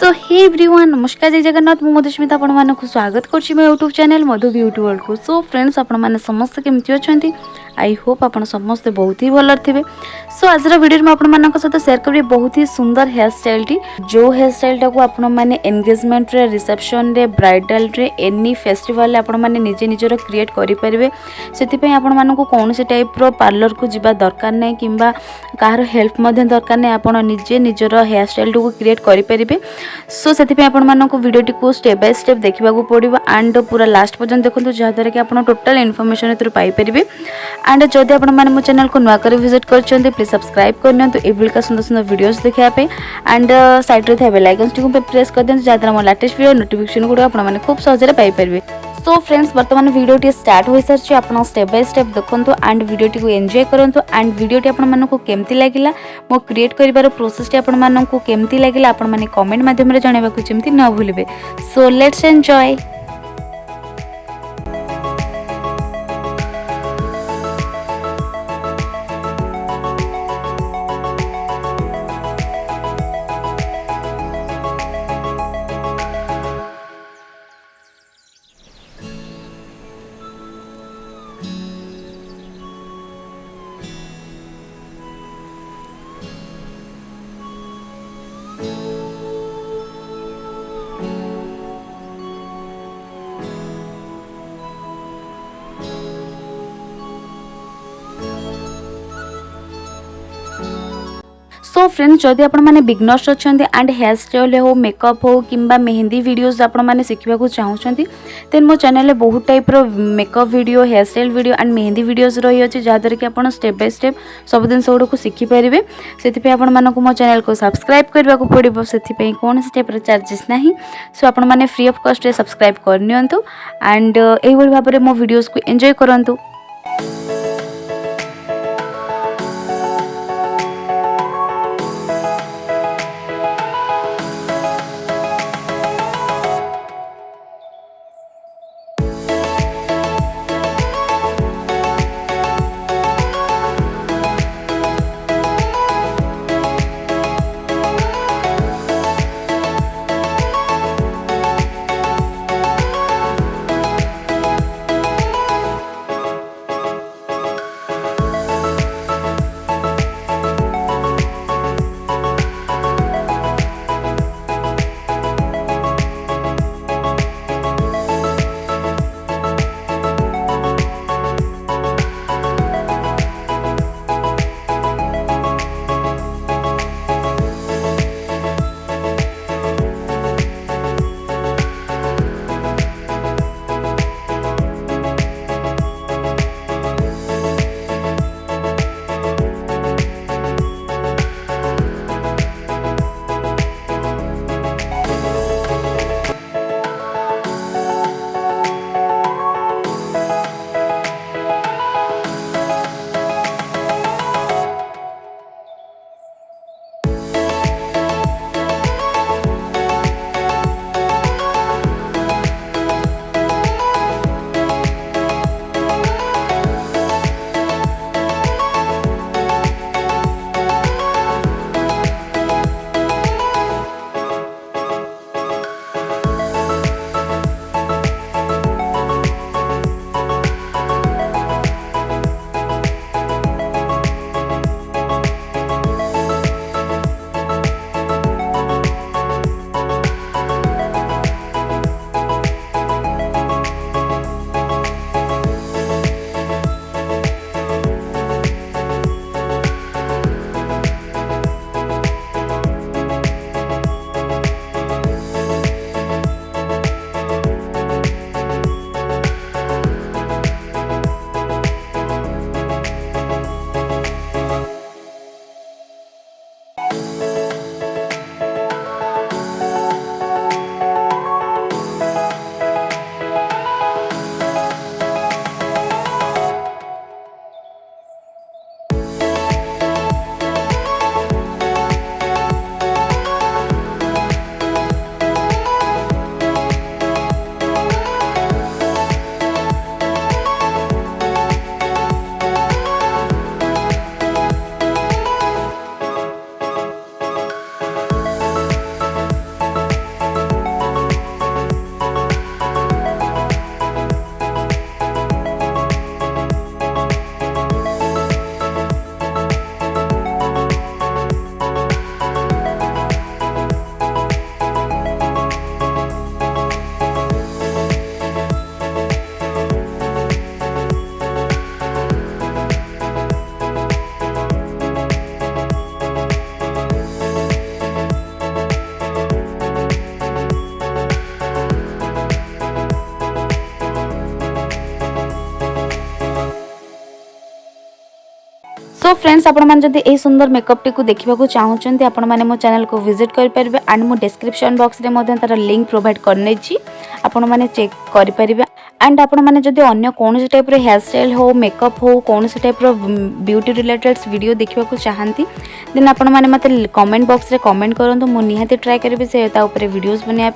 सो hey everyone नमस्कार जय जगन्नाथ मु मधुस्मिता आपण मानक स्वागत करछि मो यूट्यूब चैनल मधु ब्यूटी वर्ल्ड को। सो फ्रेंड्स आपण माने समस्त केमति अछंती आई होप आपण समस्त बहुत ही भल थे। सो आज वीडियो में आपण मानक सहित शेयर करी बहुत ही सुंदर हेयर स्टाइल टी जो हेयर स्टाइल टाको आपण माने एंगेजमेंट रे रिसेप्शन रे ब्राइडल रे एनी फेस्टिवल रे आपण माने निजे निजर क्रिएट करि परिबे। सेति पय आपण मानक कोन से टाइप रो पार्लर को जिबा दरकार नै किंबा कार हेल्प मधे दरकार नै आपण निजे निजर हेयर स्टाइल को क्रिएट करि परिबे। सो सेति पय आपण मानक वीडियो टी को स्टेप बाय स्टेप देखिबा को पड़िबो एंड पूरा लास्ट पर्यंत देखंतु जहा द्वारा कि आपण टोटल इन्फॉर्मेशन एतरु पाई परिबे। एंड जदि आपण माने मो चैनल को नुआ कर विजिट करछन्ते प्लीज सब्सक्राइब करनियंतु एबिल का सुंदर सुंदर वीडियोस देखिया पे एंड साइड रे थे बेल आइकन टी प्रेस कर दियंतु जहा द्वारा मो लेटेस्ट वीडियो नोटिफिकेशन गुड आपण माने खूब सहज रे पाई परिबे। सो फ्रेंड्स वर्तमान वीडियो टी स्टार्ट हो सारछि आपण स्टेप बाय स्टेप देखंतु एंड वीडियो टी को एंजॉय करंतु एंड वीडियो टी आपण मानन को केमति लागिला मो क्रिएट करिवार प्रोसेस टी आपण मानन को केमति लागिला आपण माने कमेंट माध्यम रे जणाइबा को जेमति न भूलिबे। So let's enjoy. So friends जदि आपण माने बिगनर्स अछंती एंड हेयर स्टाइल हो मेकअप हो किंबा मेहंदी वीडियोस आपण माने सिखिबा को चाहउछंती देन मो चैनल रे बहुत टाइप रो makeup video hair style video and mehndi videos रही अछि जा दर कि आपण स्टेप बाय स्टेप सब दिन सोड को सिखि परिबे। सेति पे आपण मानको मो चैनल को सब्सक्राइब करबा को पड़िबो सेति पे कोन स्टेप रे चार्जेस नाही। सो आपण माने फ्री ऑफ कॉस्ट रे सब्सक्राइब करनियंतु एंड एही बडी भाबरे मो वीडियोस को एन्जॉय करंतु। सो फ्रेंड्स आपण मैंने जब यही सुंदर मेकअप टी को देखा चाहूँगी आपण मैंने मो चैनल को विजिट करेंगे एंड मो डिस्क्रिप्शन बॉक्स में तार लिंक प्रोवाइड करने आपण मैंने चेक करेंगे एंड आपण मैंने जब अन्य कौन टाइप हेयर स्टाइल हो मेकअप हो कौन टाइप ब्यूटी रिलेटेड वीडियो देखा चाहती देन आपण मैंने मत कमेंट बॉक्स रे कमेंट करूँ मु निहाती ट्राई करेंगे से वीडियोस बनाया।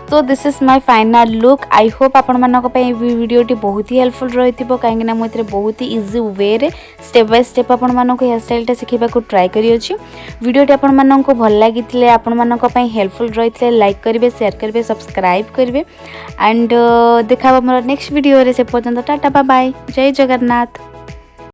तो this is my final look. I hope आपण मानक पे वीडियोटी बहुत ही हेल्पफुल रही कहीं मुझे बहुत ही इजी वे रे स्टेप बाय स्टेप आपण मानक हेयर स्टाइल शिखा ट्राई करी वीडियोटी आपण मानक भल लगी आपण मानक पे हेल्पफुल रही लाइक करेंगे शेयर करेंगे सब्सक्राइब करेंगे एंड देखा मोर नेक्स्ट वीडियो रे से पर्यंत टाटा बाय बाय जय जगन्नाथ।